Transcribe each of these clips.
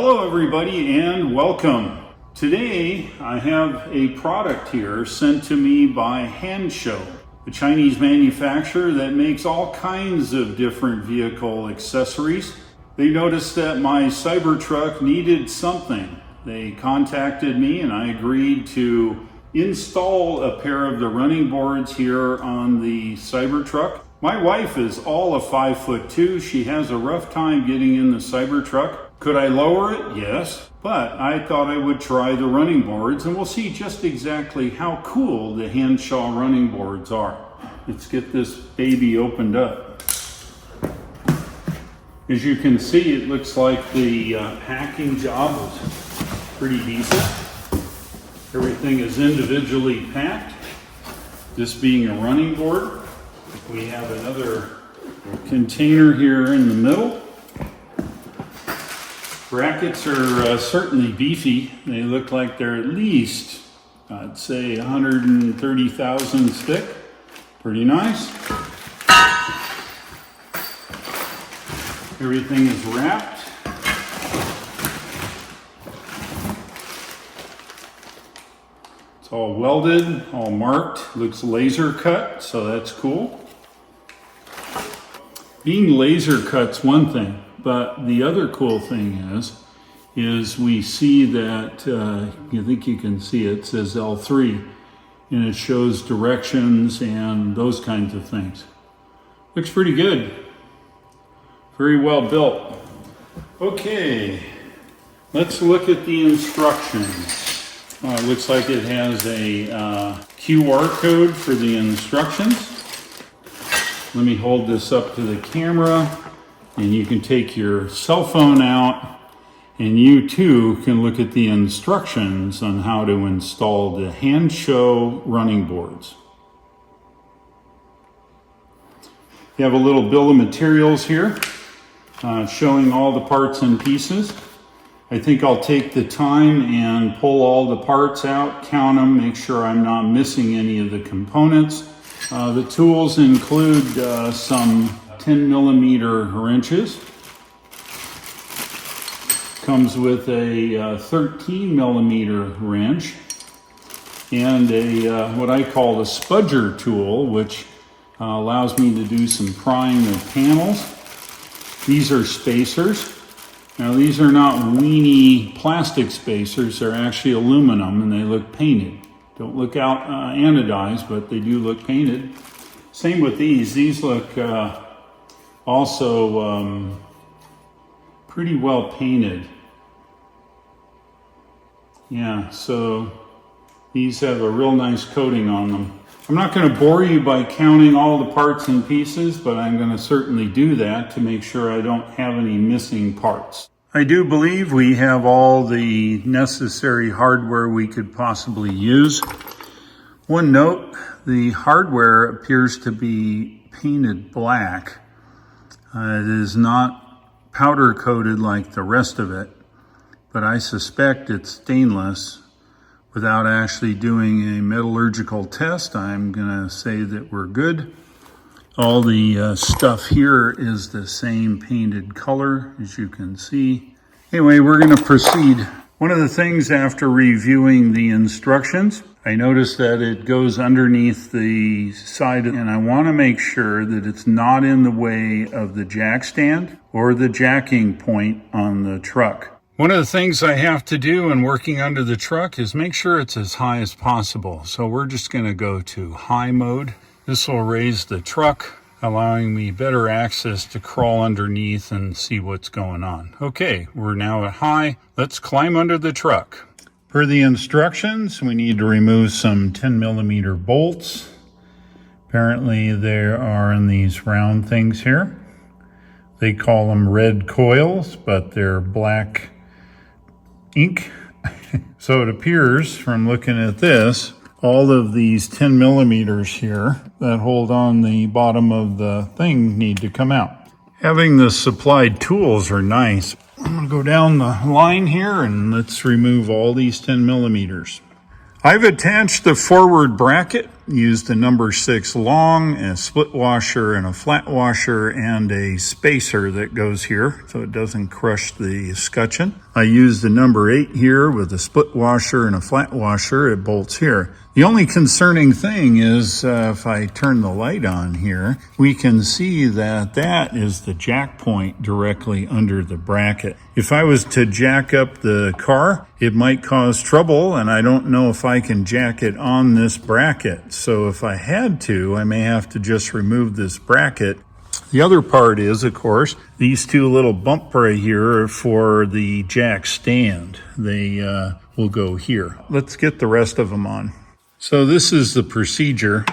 Hello everybody and welcome. Today I have a product here sent to me by Hansshow, a Chinese manufacturer that makes all kinds of different vehicle accessories. They noticed that my CyberTruck needed something. They contacted me and I agreed to install a pair of the running boards here on the CyberTruck. My wife is all of 5'2". She has a rough time getting in the CyberTruck. Could I lower it? Yes, but I thought I would try the running boards and we'll see just exactly how cool the Hansshow running boards are. Let's get this baby opened up. As you can see, it looks like the packing job was pretty decent. Everything is individually packed. This being a running board, we have another container here in the middle. Brackets are certainly beefy. They look like they're at least, I'd say, 130 thousandths thick. Pretty nice. Everything is wrapped. It's all welded, all marked. Looks laser cut, so that's cool. Being laser cut's one thing. But the other cool thing is we see that, I think you can see it says L3, and it shows directions and those kinds of things. Looks pretty good. Very well built. Okay, let's look at the instructions. It looks like it has a QR code for the instructions. Let me hold this up to the camera. And you can take your cell phone out and you too can look at the instructions on how to install the Hansshow running boards. You have a little bill of materials here showing all the parts and pieces. I think I'll take the time and pull all the parts out, count them, make sure I'm not missing any of the components. The tools include some 10mm wrenches. Comes with a 13mm wrench and a what I call the spudger tool, which allows me to do some prying of panels. These are spacers. Now these are not weenie plastic spacers, they're actually aluminum and they look painted. Don't look out anodized, but they do look painted. Same with these. These look also pretty well painted. Yeah, so these have a real nice coating on them. I'm not going to bore you by counting all the parts and pieces, but I'm going to certainly do that to make sure I don't have any missing parts. I do believe we have all the necessary hardware we could possibly use. One note, the hardware appears to be painted black. It is not powder coated like the rest of it, but I suspect it's stainless. Without actually doing a metallurgical test, I'm gonna say that we're good. All the stuff here is the same painted color, as you can see. Anyway, we're gonna proceed. One of the things after reviewing the instructions, I noticed that it goes underneath the side, and I want to make sure that it's not in the way of the jack stand or the jacking point on the truck. One of the things I have to do in working under the truck is make sure it's as high as possible. So we're just going to go to high mode. This will raise the truck, allowing me better access to crawl underneath and see what's going on. Okay, we're now at high. Let's climb under the truck. Per the instructions, we need to remove some 10mm bolts. Apparently they are in these round things here. They call them red coils, but they're black ink. So it appears from looking at this, all of these 10mm here that hold on the bottom of the thing need to come out. Having the supplied tools are nice. I'm going to go down the line here and let's remove all these 10mm. I've attached the forward bracket used a number 6 long, a split washer and a flat washer, and a spacer that goes here so it doesn't crush the escutcheon. I used the number 8 here with a split washer and a flat washer. It bolts here. The only concerning thing is if I turn the light on here, we can see that that is the jack point directly under the bracket. If I was to jack up the car, it might cause trouble, and I don't know if I can jack it on this bracket. So if I had to, I may have to just remove this bracket. The other part is, of course, these 2 little bump right here are for the jack stand. They will go here. Let's get the rest of them on. So this is the procedure.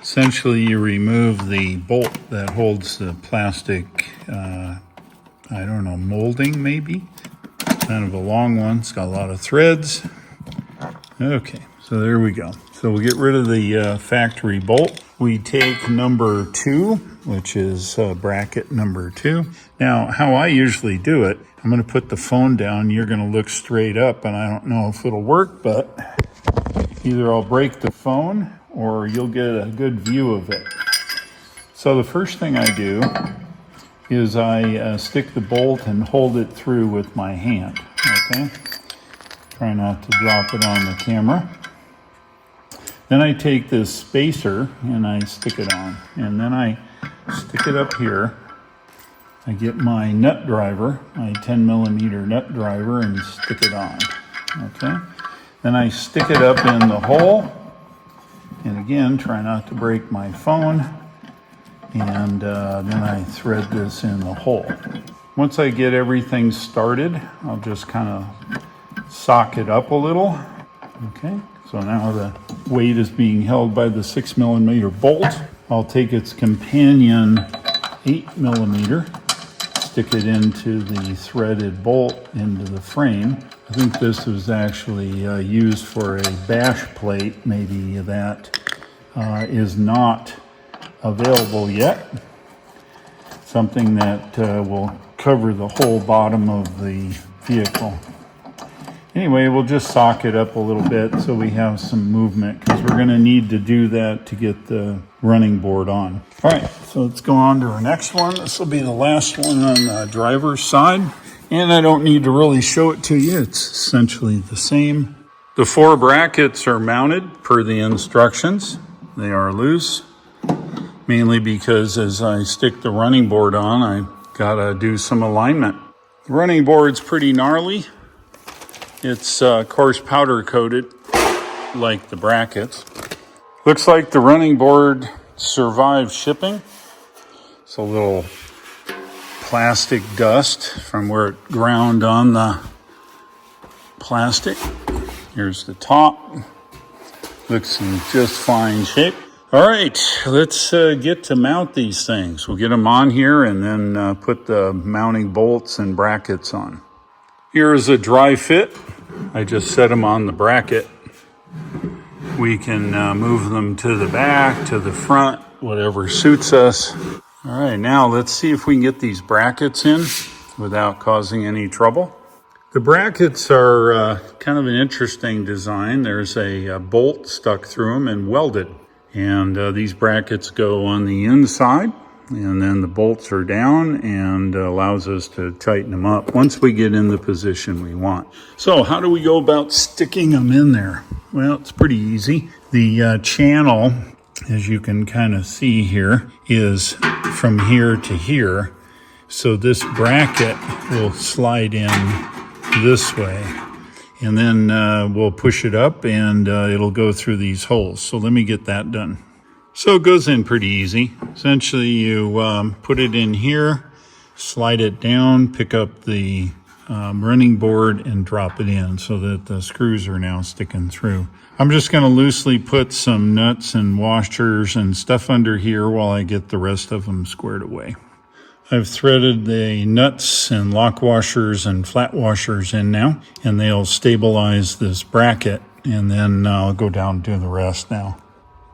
Essentially, you remove the bolt that holds the plastic, molding maybe. Kind of a long one. It's got a lot of threads. Okay, so there we go. So we'll get rid of the factory bolt. We take number 2, which is bracket number 2. Now, how I usually do it, I'm going to put the phone down. You're going to look straight up, and I don't know if it'll work, but either I'll break the phone or you'll get a good view of it. So the first thing I do is I stick the bolt and hold it through with my hand, okay? Try not to drop it on the camera. Then I take this spacer and I stick it on, and then I stick it up here. I get my nut driver, my 10 millimeter nut driver, and stick it on, okay? Then I stick it up in the hole, and again, try not to break my phone, and then I thread this in the hole. Once I get everything started, I'll just kind of sock it up a little, okay? So now the weight is being held by the 6 millimeter bolt. I'll take its companion 8 millimeter, stick it into the threaded bolt into the frame. I think this was actually used for a bash plate, maybe that is not available yet. Something that will cover the whole bottom of the vehicle. Anyway, we'll just sock it up a little bit so we have some movement, because we're going to need to do that to get the running board on. All right, so let's go on to our next one. This will be the last one on the driver's side. And I don't need to really show it to you. It's essentially the same. The 4 brackets are mounted per the instructions. They are loose, mainly because as I stick the running board on, I gotta do some alignment. The running board's pretty gnarly. It's coarse powder coated like the brackets. Looks like the running board survived shipping. It's a little plastic dust from where it ground on the plastic. Here's the top. Looks in just fine shape. All right, let's get to mount these things. We'll get them on here and then put the mounting bolts and brackets on. Here's a dry fit. I just set them on the bracket. We can move them to the back, to the front, whatever suits us. All right, now let's see if we can get these brackets in without causing any trouble. The brackets are kind of an interesting design. There's a bolt stuck through them and welded. And these brackets go on the inside, and then the bolts are down and allows us to tighten them up once we get in the position we want. So how do we go about sticking them in there? Well, it's pretty easy. The channel, as you can kind of see here, is from here to here. So this bracket will slide in this way, and then we'll push it up and it'll go through these holes. So let me get that done. So it goes in pretty easy. Essentially, you put it in here, slide it down, pick up the running board and drop it in so that the screws are now sticking through. I'm just going to loosely put some nuts and washers and stuff under here while I get the rest of them squared away. I've threaded the nuts and lock washers and flat washers in now, and they'll stabilize this bracket, and then I'll go down to the rest now.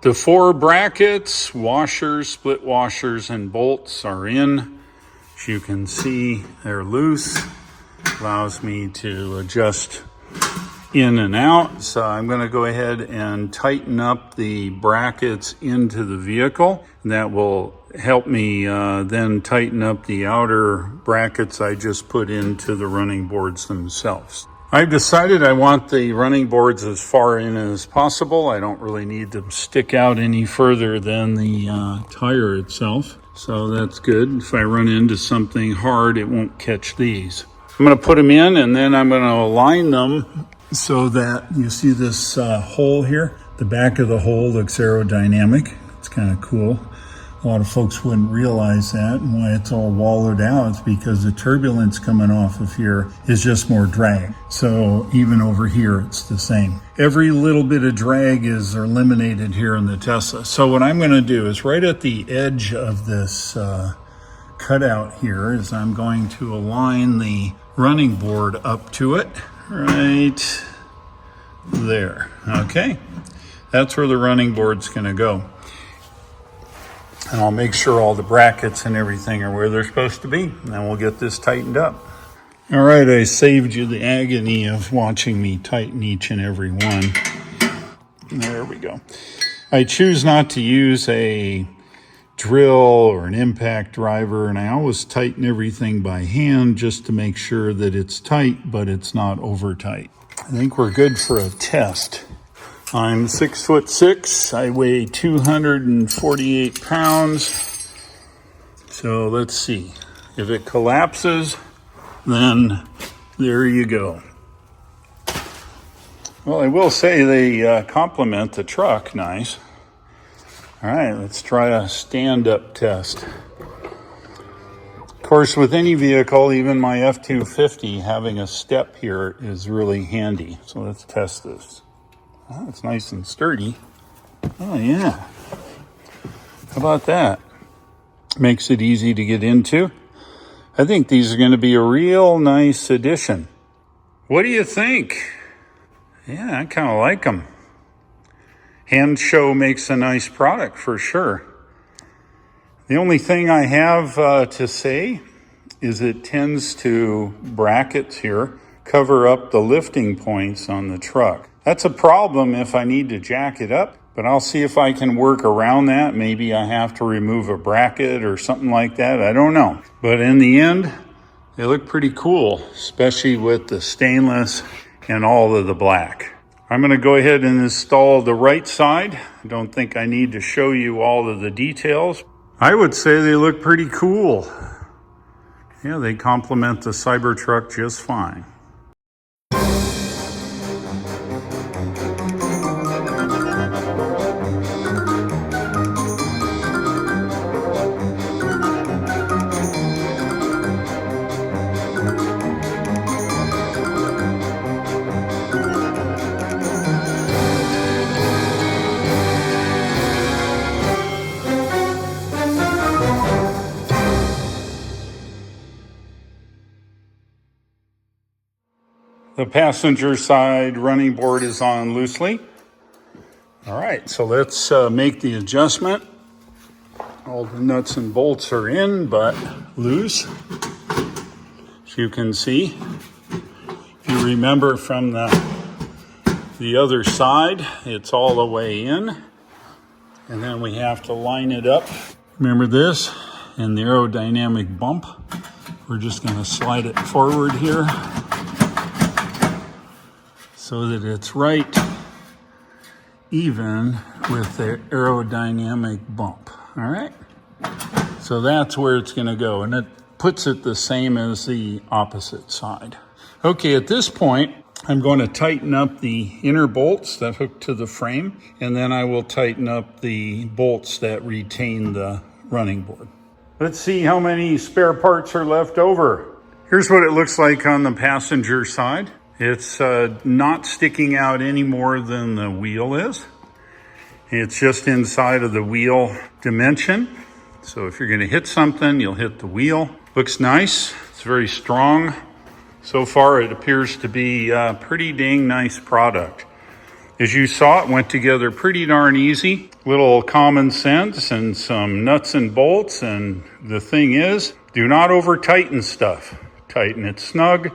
The 4 brackets, washers, split washers, and bolts are in. As you can see, they're loose. Allows me to adjust in and out. So I'm going to go ahead and tighten up the brackets into the vehicle. That will help me then tighten up the outer brackets I just put into the running boards themselves. I've decided I want the running boards as far in as possible. I don't really need them stick out any further than the tire itself. So that's good. If I run into something hard, it won't catch these. I'm going to put them in, and then I'm going to align them so that you see this hole here. The back of the hole looks aerodynamic. It's kind of cool. A lot of folks wouldn't realize that, and why it's all wallowed out is because the turbulence coming off of here is just more drag. So even over here, it's the same. Every little bit of drag is eliminated here in the Tesla. So what I'm going to do is right at the edge of this cutout here is I'm going to align the running board up to it right there. Okay, that's where the running board's going to go. And I'll make sure all the brackets and everything are where they're supposed to be, and then we'll get this tightened up. All right, I saved you the agony of watching me tighten each and every one. There we go. I choose not to use a drill or an impact driver, and I always tighten everything by hand just to make sure that it's tight, but it's not over tight. I think we're good for a test. I'm 6'6". I weigh 248 pounds. So let's see. If it collapses, then there you go. Well, I will say they complement the truck nice. All right, let's try a stand-up test. Of course, with any vehicle, even my F-250, having a step here is really handy. So let's test this. Oh, it's nice and sturdy. Oh, yeah. How about that? Makes it easy to get into. I think these are going to be a real nice addition. What do you think? Yeah, I kind of like them. Hansshow makes a nice product for sure. The only thing I have to say is it tends to, brackets here, cover up the lifting points on the truck. That's a problem if I need to jack it up, but I'll see if I can work around that. Maybe I have to remove a bracket or something like that. I don't know. But in the end, they look pretty cool, especially with the stainless and all of the black. I'm going to go ahead and install the right side. I don't think I need to show you all of the details. I would say they look pretty cool. Yeah, they complement the CyberTruck just fine. The passenger side running board is on loosely. All right, so let's make the adjustment. All the nuts and bolts are in, but loose. As you can see, if you remember from the other side, it's all the way in. And then we have to line it up. Remember this and the aerodynamic bump. We're just going to slide it forward here so that it's right even with the aerodynamic bump. All right, so that's where it's going to go, and it puts it the same as the opposite side. Okay, at this point, I'm going to tighten up the inner bolts that hook to the frame, and then I will tighten up the bolts that retain the running board. Let's see how many spare parts are left over. Here's what it looks like on the passenger side. It's not sticking out any more than the wheel is. It's just inside of the wheel dimension. So if you're going to hit something, you'll hit the wheel. Looks nice. It's very strong. So far, it appears to be a pretty dang nice product. As you saw, it went together pretty darn easy. Little common sense and some nuts and bolts. And the thing is, do not over tighten stuff. Tighten it snug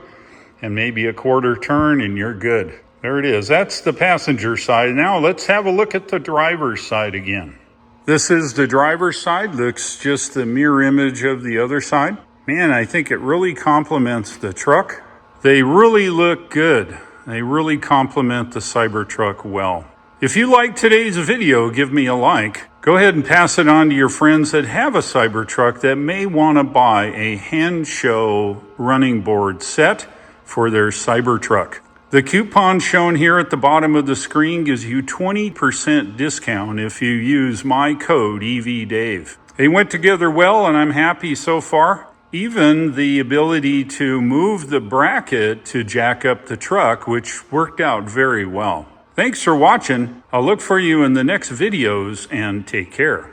and maybe a quarter turn and you're good. There it is. That's the passenger side. Now let's have a look at the driver's side again. This is the driver's side. Looks just the mirror image of the other side. Man, I think it really complements the truck. They really look good. They really complement the CyberTruck well. If you like today's video, give me a like. Go ahead and pass it on to your friends that have a CyberTruck that may want to buy a Hansshow running board set for their CyberTruck. The coupon shown here at the bottom of the screen gives you 20% discount if you use my code EVDave. They went together well, and I'm happy so far. Even the ability to move the bracket to jack up the truck, which worked out very well. Thanks for watching. I'll look for you in the next videos, and take care.